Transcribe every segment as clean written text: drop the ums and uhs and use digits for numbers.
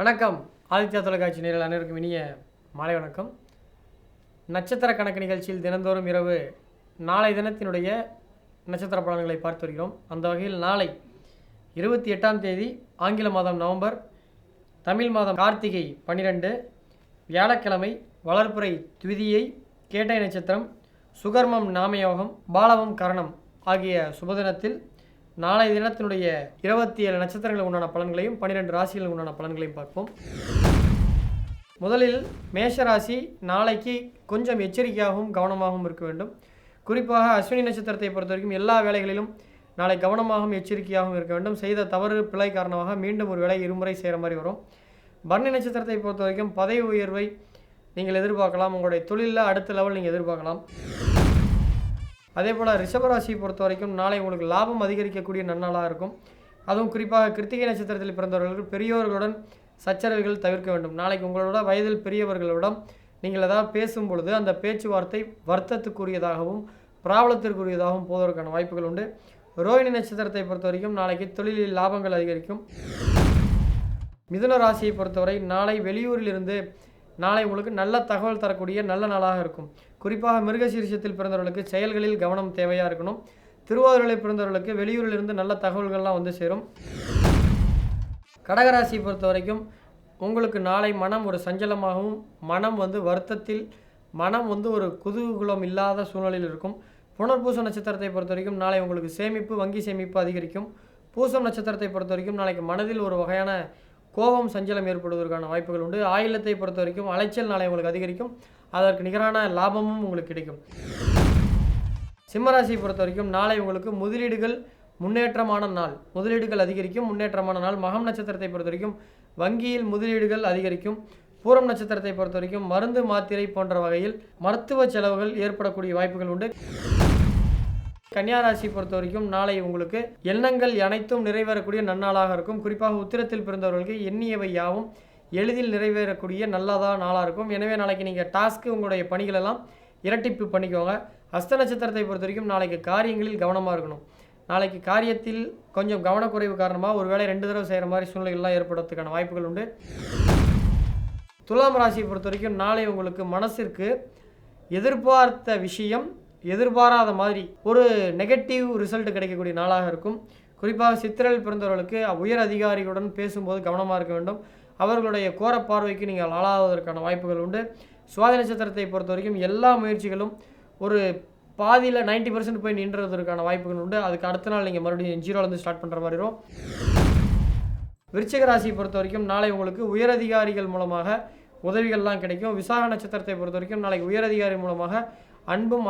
வணக்கம். ஆதித்யா தொலைக்காட்சி நேயர்கள் அனைவருக்கும் இனிய மாலை வணக்கம். நட்சத்திர கணக்கு நிகழ்ச்சியில் தினந்தோறும் இரவு நாளை தினத்தினுடைய நட்சத்திர பலன்களை பார்த்து வருகிறோம். அந்த வகையில் நாளை 28ஆம் தேதி ஆங்கில மாதம் நவம்பர், தமிழ் மாதம் கார்த்திகை 12, வியாழக்கிழமை, வளர்ப்புறை துவிதியை, கேட்டை நட்சத்திரம், சுகர்மம் நாமயோகம், பாலவம் கரணம் ஆகிய சுபதினத்தில் நாளை தினத்தினுடைய 27 நட்சத்திரங்களுக்கு உண்டான பலன்களையும் 12 ராசிகளுக்கு உண்டான பலன்களையும் பார்ப்போம். முதலில் மேஷராசி நாளைக்கு கொஞ்சம் எச்சரிக்கையாகவும் கவனமாகவும் இருக்க வேண்டும். குறிப்பாக அஸ்வினி நட்சத்திரத்தை பொறுத்த வரைக்கும் எல்லா வேலைகளிலும் நாளை கவனமாகவும் எச்சரிக்கையாகவும் இருக்க வேண்டும். செய்த தவறு பிழை காரணமாக மீண்டும் ஒரு வேலை இருமுறை செய்கிற மாதிரி வரும். பரணி நட்சத்திரத்தை பொறுத்த வரைக்கும் பதவி உயர்வை நீங்கள் எதிர்பார்க்கலாம். உங்களுடைய தொழிலில் அடுத்த லெவல் நீங்கள் எதிர்பார்க்கலாம். அதே போல் ரிஷபராசியை பொறுத்த வரைக்கும் நாளை உங்களுக்கு லாபம் அதிகரிக்கக்கூடிய நன்னாளாக இருக்கும். அதுவும் குறிப்பாக கிருத்திகை நட்சத்திரத்தில் பிறந்தவர்களுக்கு பெரியோர்களுடன் சச்சரவுகள் தவிர்க்க வேண்டும். நாளைக்கு உங்களோட வயதில் பெரியவர்களிடம் நீங்கள் ஏதாவது பேசும் பொழுது அந்த பேச்சுவார்த்தை வருத்தத்துக்குரியதாகவும் பிராபலத்திற்குரியதாகவும் போவதற்கான வாய்ப்புகள் உண்டு. ரோஹிணி நட்சத்திரத்தை பொறுத்த வரைக்கும் நாளைக்கு தொழிலில் லாபங்கள் அதிகரிக்கும். மிதுன ராசியை பொறுத்தவரை நாளை வெளியூரில் இருந்து நாளை உங்களுக்கு நல்ல தகவல் தரக்கூடிய நல்ல நாளாக இருக்கும். குறிப்பாக மிருகசீரிஷத்தில் பிறந்தவர்களுக்கு செயல்களில் கவனம் தேவையாக இருக்கணும். திருவாதிரையில் பிறந்தவர்களுக்கு வெளியூரிலிருந்து நல்ல தகவல்கள்லாம் வந்து சேரும். கடகராசியை பொறுத்த வரைக்கும் உங்களுக்கு நாளை மனம் ஒரு சஞ்சலமாகவும் மனம் வருத்தத்தில் மனம் ஒரு குதூகுலம் இல்லாத சூழ்நிலையில் இருக்கும். புனர்பூசம் நட்சத்திரத்தை பொறுத்த வரைக்கும் நாளை உங்களுக்கு சேமிப்பு, வங்கி சேமிப்பு அதிகரிக்கும். பூசம் நட்சத்திரத்தை பொறுத்த வரைக்கும் நாளைக்கு மனதில் ஒரு வகையான கோபம், சஞ்சலம் ஏற்படுவதற்கான வாய்ப்புகள் உண்டு. ஆயிலத்தை பொறுத்த வரைக்கும் அலைச்சல் நாளை உங்களுக்கு அதிகரிக்கும். அதற்கு நிகரான லாபமும் உங்களுக்கு கிடைக்கும். சிம்மராசியை பொறுத்த வரைக்கும் நாளை உங்களுக்கு முதலீடுகள் முன்னேற்றமான நாள், முதலீடுகள் அதிகரிக்கும், முன்னேற்றமான நாள். மகம் நட்சத்திரத்தை பொறுத்த வரைக்கும் வங்கியில் முதலீடுகள் அதிகரிக்கும். பூரம் நட்சத்திரத்தை பொறுத்த வரைக்கும் மருந்து மாத்திரை போன்ற வகையில் மருத்துவ செலவுகள் ஏற்படக்கூடிய வாய்ப்புகள் உண்டு. கன்னியாராசி பொறுத்த வரைக்கும் நாளை உங்களுக்கு எண்ணங்கள் அனைத்தும் நிறைவேறக்கூடிய நன்னாளாக இருக்கும். குறிப்பாக உத்திரத்தில் பிறந்தவர்களுக்கு எண்ணியவை யாவும் எளிதில் நிறைவேறக்கூடிய நல்லதாக நாளாக இருக்கும். எனவே நாளைக்கு நீங்கள் டாஸ்க்கு உங்களுடைய பணிகளெல்லாம் இரட்டிப்பு பண்ணிக்கோங்க. ஹஸ்த நட்சத்திரத்தை பொறுத்த வரைக்கும் நாளைக்கு காரியங்களில் கவனமாக இருக்கணும். நாளைக்கு காரியத்தில் கொஞ்சம் கவனக்குறைவு காரணமாக ஒரு வேளை 2 தடவை செய்கிற மாதிரி சூழ்நிலைகள்லாம் ஏற்படுறதுக்கான வாய்ப்புகள் உண்டு. துலாம் ராசியை பொறுத்த வரைக்கும் நாளை உங்களுக்கு மனசிற்கு எதிர்பார்த்த விஷயம் எதிர்பாராத மாதிரி ஒரு நெகட்டிவ் ரிசல்ட் கிடைக்கக்கூடிய நாளாக இருக்கும். குறிப்பாக சித்திரையில் பிறந்தவர்களுக்கு உயர் அதிகாரிகளுடன் பேசும்போது கவனமாக இருக்க வேண்டும். அவர்களுடைய கோர பார்வைக்கு நீங்கள் ஆளாவதற்கான வாய்ப்புகள் உண்டு. சுவாதி நட்சத்திரத்தை பொறுத்த வரைக்கும் எல்லா முயற்சிகளும் ஒரு பாதியில் 90% போய் நின்றதற்கான வாய்ப்புகள் உண்டு. அதுக்கு அடுத்த நாள் நீங்கள் மறுபடியும் 0லேருந்து ஸ்டார்ட் பண்ணுற மாதிரி வரும். விருச்சிக ராசியை பொறுத்த வரைக்கும் நாளை உங்களுக்கு உயரதிகாரிகள் மூலமாக உதவிகள்லாம் கிடைக்கும். விசாக நட்சத்திரத்தை பொறுத்த வரைக்கும் நாளைக்கு உயரதிகாரி மூலமாக அன்பும்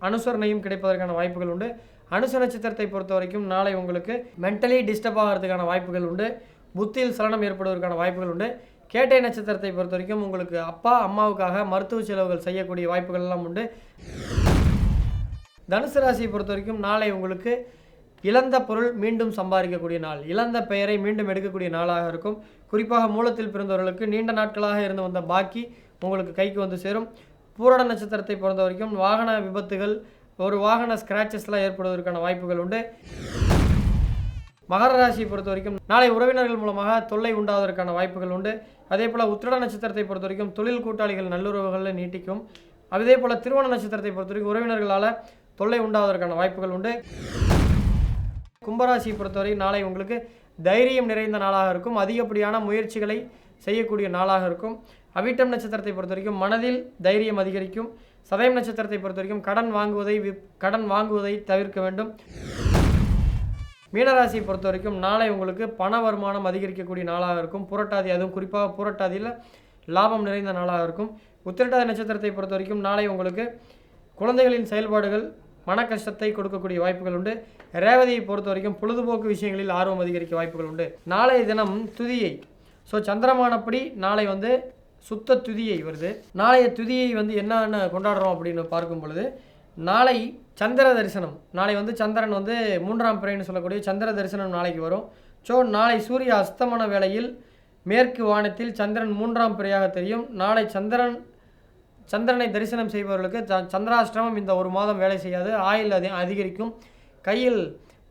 அனுசரணையும் கிடைப்பதற்கான வாய்ப்புகள் உண்டு. அனுச நட்சத்திரத்தை பொறுத்த வரைக்கும் நாளை உங்களுக்கு மென்டலி டிஸ்டர்ப் ஆகிறதுக்கான வாய்ப்புகள் உண்டு. புத்தியில் சலனம் ஏற்படுவதற்கான வாய்ப்புகள் உண்டு. கேட்டை நட்சத்திரத்தை பொறுத்த வரைக்கும் உங்களுக்கு அப்பா அம்மாவுக்காக மருத்துவ செலவுகள் செய்யக்கூடிய வாய்ப்புகள் எல்லாம் உண்டு. தனுசு ராசியை பொறுத்த வரைக்கும் நாளை உங்களுக்கு இழந்த பொருள் மீண்டும் சம்பாதிக்கக்கூடிய நாள், இழந்த பெயரை மீண்டும் எடுக்கக்கூடிய நாளாக இருக்கும். குறிப்பாக மூலத்தில் பிறந்தவர்களுக்கு நீண்ட நாட்களாக இருந்து வந்த பாக்கி உங்களுக்கு கைக்கு வந்து சேரும். பூரண நட்சத்திரத்தை பொறுத்த வரைக்கும் வாகன விபத்துகள், ஒரு வாகன ஸ்கிராச்சஸ்லாம் ஏற்படுவதற்கான வாய்ப்புகள் உண்டு. மகர ராசியை பொறுத்த வரைக்கும் நாளை உறவினர்கள் மூலமாக தொல்லை உண்டாவதற்கான வாய்ப்புகள் உண்டு. அதே போல் உத்திரட நட்சத்திரத்தை பொறுத்த வரைக்கும் தொழில் கூட்டாளிகள் நல்லுறவுகளில் நீட்டிக்கும். அதே போல் திருவோண நட்சத்திரத்தை பொறுத்த வரைக்கும் உறவினர்களால் தொல்லை உண்டாவதற்கான வாய்ப்புகள் உண்டு. கும்பராசியை பொறுத்தவரை நாளை உங்களுக்கு தைரியம் நிறைந்த நாளாக இருக்கும். அதிகப்படியான முயற்சிகளை செய்யக்கூடிய நாளாக இருக்கும். அவிட்டம் நட்சத்திரத்தை பொறுத்த வரைக்கும் மனதில் தைரியம் அதிகரிக்கும். சதயம் நட்சத்திரத்தை பொறுத்த வரைக்கும் கடன் வாங்குவதை தவிர்க்க வேண்டும். மீனராசியை பொறுத்த வரைக்கும் நாளை உங்களுக்கு பண வருமானம் அதிகரிக்கக்கூடிய நாளாக இருக்கும். புரட்டாதி, அதுவும் குறிப்பாக புரட்டாதியில் லாபம் நிறைந்த நாளாக இருக்கும். உத்திரட்டாதி நட்சத்திரத்தை பொறுத்த வரைக்கும் நாளை உங்களுக்கு குழந்தைகளின் செயல்பாடுகள் மன கஷ்டத்தை கொடுக்கக்கூடிய வாய்ப்புகள் உண்டு. ரேவதியை பொறுத்த வரைக்கும் பொழுதுபோக்கு விஷயங்களில் ஆர்வம் அதிகரிக்க வாய்ப்புகள் உண்டு. நாளைய தினம் துதியை, சந்திரமானப்படி நாளை சுத்த துதியை வருது. நாளைய துதியை என்னென்ன கொண்டாடுறோம் அப்படின்னு பார்க்கும் பொழுது நாளை சந்திர தரிசனம், நாளை சந்திரன் 3ஆம் பிறைன்னு சொல்லக்கூடிய சந்திர தரிசனம் நாளைக்கு வரும். நாளை சூரிய அஸ்தமன வேளையில் மேற்கு வானத்தில் சந்திரன் 3ஆம் பிறையாக தெரியும். நாளை சந்திரனை தரிசனம் செய்பவர்களுக்கு சந்திராஷ்டிரமம் இந்த ஒரு மாதம் வேலை செய்யாது. ஆயுள் அதிகரிக்கும். கையில்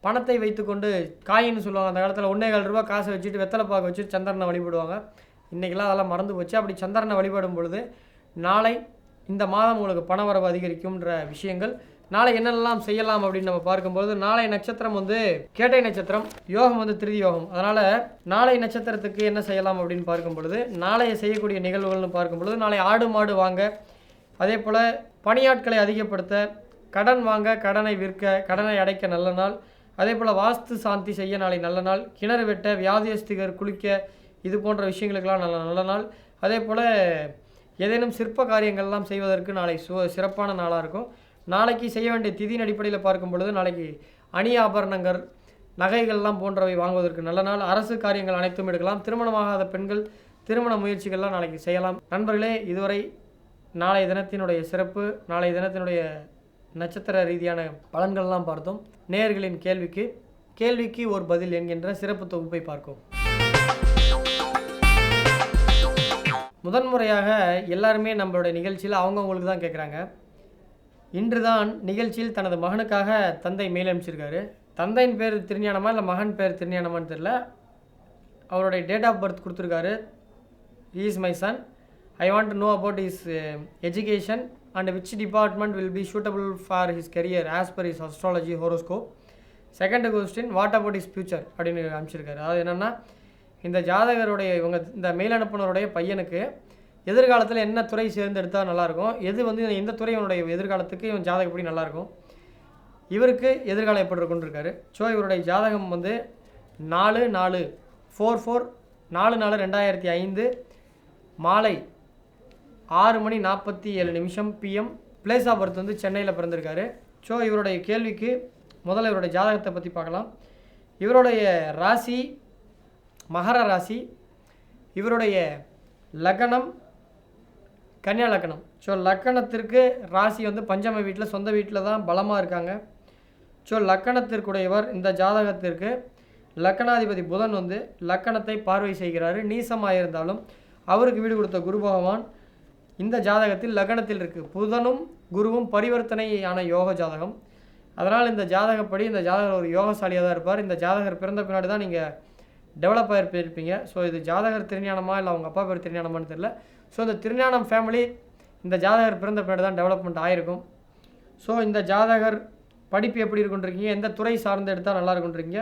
பணத்தை வைத்துக்கொண்டு காயின்னு சொல்லுவாங்க. அந்த காலத்தில் 1.25 ரூபா காசை வச்சுட்டு வெத்தலை பாக்கு வச்சுட்டு சந்திரனை வழிபடுவாங்க. இன்றைக்கெல்லாம் அதெல்லாம் மறந்து போச்சு. அப்படி சந்திரனை வழிபடும் பொழுது நாளை இந்த மாதம் உங்களுக்கு பணவரவு அதிகரிக்கும்ன்ற விஷயங்கள், நாளை என்னெல்லாம் செய்யலாம் அப்படின்னு நம்ம பார்க்கும்போது, நாளை நட்சத்திரம் வந்து கேட்டை நட்சத்திரம், யோகம் வந்து திருதி யோகம். அதனால் நாளை நட்சத்திரத்துக்கு என்ன செய்யலாம் அப்படின்னு பார்க்கும் பொழுது, நாளைய செய்யக்கூடிய நிகழ்வுகள்னு பார்க்கும் பொழுது, நாளை ஆடு மாடு வாங்க, அதே போல் பணியாட்களை அதிகப்படுத்த, கடன் வாங்க, கடனை விற்க, கடனை அடைக்க நல்ல நாள். அதே போல் வாஸ்து சாந்தி செய்ய நாளை நல்ல நாள். கிணறு வெட்ட, வியாதியஸ்திகர் குளிக்க, இது போன்ற விஷயங்களுக்கெல்லாம் நல்ல நாள். அதே போல் ஏதேனும் சிற்ப காரியங்கள்லாம் செய்வதற்கு நாளை சிறப்பான நாளாக இருக்கும். நாளைக்கு செய்ய வேண்டிய திதியின் அடிப்படையில் பார்க்கும் பொழுது, நாளைக்கு அணி ஆபரணங்கள், நகைகள்லாம் போன்றவை வாங்குவதற்கு நல்ல நாள். அரசு காரியங்கள் அனைத்தும் எடுக்கலாம். திருமணமாகாத பெண்கள் திருமண முயற்சிகள்லாம் நாளைக்கு செய்யலாம். நண்பர்களே, இதுவரை நாளைய தினத்தினுடைய சிறப்பு, நாளைய தினத்தினுடைய நட்சத்திர ரீதியான பலன்கள்லாம் பார்த்தோம். நேயர்களின் கேள்விக்கு ஒரு பதில் என்கின்ற சிறப்பு தொகுப்பை பார்க்கும். முதன்முறையாக எல்லாருமே நம்மளுடைய நிகழ்ச்சியில் அவங்கவுங்களுக்கு தான் கேட்குறாங்க. இன்று தான் நிகழ்ச்சியில் தனது மகனுக்காக தந்தை மெயில் அனுப்பிச்சிருக்காரு. தந்தையின் பேர் திருஞானமா இல்லை மகன் பேர் திருஞானமான்னு தெரில. அவருடைய டேட் ஆஃப் பர்த் கொடுத்துருக்காரு. He is my son. I want to know about his education and which department will be suitable for his career as per his astrology horoscope. Second question, what about his future அப்படின்னு அனுப்பிச்சிருக்காரு. அதாவது என்னென்னா, இந்த ஜாதகருடைய இந்த mail அனுப்புனருடைய பையனுக்கு எதிர்காலத்தில் என்ன துறை சேர்ந்தெடுத்தால் நல்லாயிருக்கும், எது வந்து எந்த துறை இவனுடைய எதிர்காலத்துக்கு இவன் ஜாதகப்படி நல்லாயிருக்கும், இவருக்கு எதிர்காலம் எப்படி இருக்குன்னு இருக்காரு. ஸோ இவருடைய ஜாதகம் வந்து 4/4/2005 மாலை 6:47 PM. பிளேஸ் ஆஃப் பர்த் வந்து சென்னையில் பிறந்திருக்காரு. ஸோ இவருடைய கேள்விக்கு முதல்ல இவருடைய ஜாதகத்தை பற்றி பார்க்கலாம். இவருடைய ராசி மகர ராசி, இவருடைய லக்னம் கன்னியா லக்னம். ஸோ லக்கணத்திற்கு ராசி வந்து பஞ்சம வீட்டில், சொந்த வீட்டில் தான் பலமாக இருக்காங்க. ஸோ லக்கணத்திற்குடையவர் இந்த ஜாதகத்திற்கு லக்கணாதிபதி புதன் வந்து லக்கணத்தை பார்வை செய்கிறாரு. நீசமாக இருந்தாலும் அவருக்கு வீடு கொடுத்த குரு பகவான் இந்த ஜாதகத்தில் லக்னத்தில் இருக்குது. புதனும் குருவும் பரிவர்த்தனையான யோக ஜாதகம். அதனால் இந்த ஜாதகப்படி இந்த ஜாதகர் ஒரு யோகசாலியாக தான் இருப்பார். இந்த ஜாதகர் பிறந்த பின்னாடி தான் நீங்கள் டெவலப் ஆகிருப்பீங்க. ஸோ இது ஜாதகர் திருஞானமா இல்லை அவங்க அப்பா பேர் திருஞானமான்னு தெரியல. ஸோ இந்த திருஞானம் ஃபேமிலி இந்த ஜாதகர் பிறந்த பின்னாடி தான் டெவலப்மெண்ட் ஆகிருக்கும். ஸோ இந்த ஜாதகர் படிப்பு எப்படி இருக்குன்றீங்க, எந்த துறை சார்ந்து எடுத்தால் நல்லா இருக்குன்றீங்க.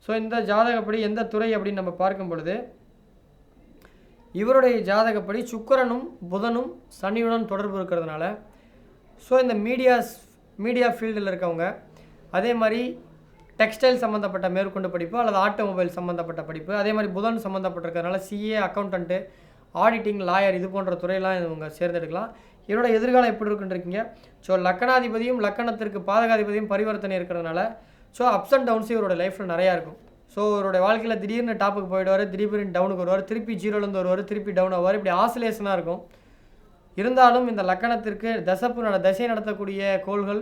ஸோ இந்த ஜாதகப்படி எந்த துறை அப்படின்னு நம்ம பார்க்கும் பொழுது, இவருடைய ஜாதகப்படி சுக்கிரனும் புதனும் சனியுடன் தொடர்பு இருக்கிறதுனால, ஸோ இந்த மீடியா ஃபீல்டில் இருக்கவங்க, அதே மாதிரி டெக்ஸ்டைல் சம்மந்தப்பட்ட மேற்கொண்டு படிப்பு அல்லது ஆட்டோமொபைல் சம்மந்தப்பட்ட படிப்பு, அதே மாதிரி புதன் சம்மந்தப்பட்டிருக்கிறதுனால சிஏ, அக்கௌண்டன்ட்டு, ஆடிட்டிங், லாயர், இது போன்ற துறையெல்லாம் இவங்க சேர்ந்தெடுக்கலாம். இவரோட எதிர்காலம் எப்படி இருக்குன்றீங்க. ஸோ லக்கணாதிபதியும் லக்கணத்திற்கு பாதகாதிபதியும் பரிவர்த்தனை இருக்கிறதுனால, ஸோ அப்ஸ் அண்ட் டவுன்ஸ் இவரோட லைஃப்பில் நிறையா இருக்கும். ஸோ இவருடைய வாழ்க்கையில் திடீர்னு டாப்புக்கு போயிடுவார், திடீர்னு டவுனுக்கு வருவார், திருப்பி 0லேருந்து வருவார், திருப்பி டவுன் ஆவார். இப்படி ஆசிலேஷனாக இருக்கும். இருந்தாலும் இந்த லக்கணத்திற்கு தசை நடத்தக்கூடிய கோள்கள்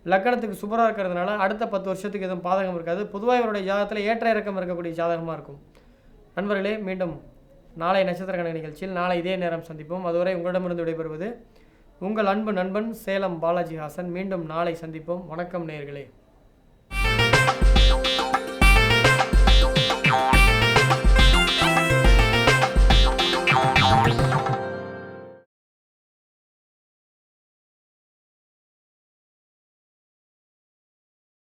லக்கணத்துக்கு சூப்பராக இருக்கிறதுனால அடுத்த 10 வருஷத்துக்கு எதுவும் பாதகம் இருக்காது. பொதுவாக இவருடைய ஜாதகத்தில் ஏற்ற இறக்கம் இருக்கக்கூடிய ஜாதகமாக இருக்கும். நண்பர்களே, மீண்டும் நாளை நட்சத்திர கணக்கு நிகழ்ச்சியில் நாளை இதே நேரம் சந்திப்போம். அதுவரை உங்களிடமிருந்து விடைபெறுவது உங்கள் அன்பு நண்பன் சேலம் பாலாஜி ஹாசன். மீண்டும் நாளை சந்திப்போம். வணக்கம் நேயர்களே.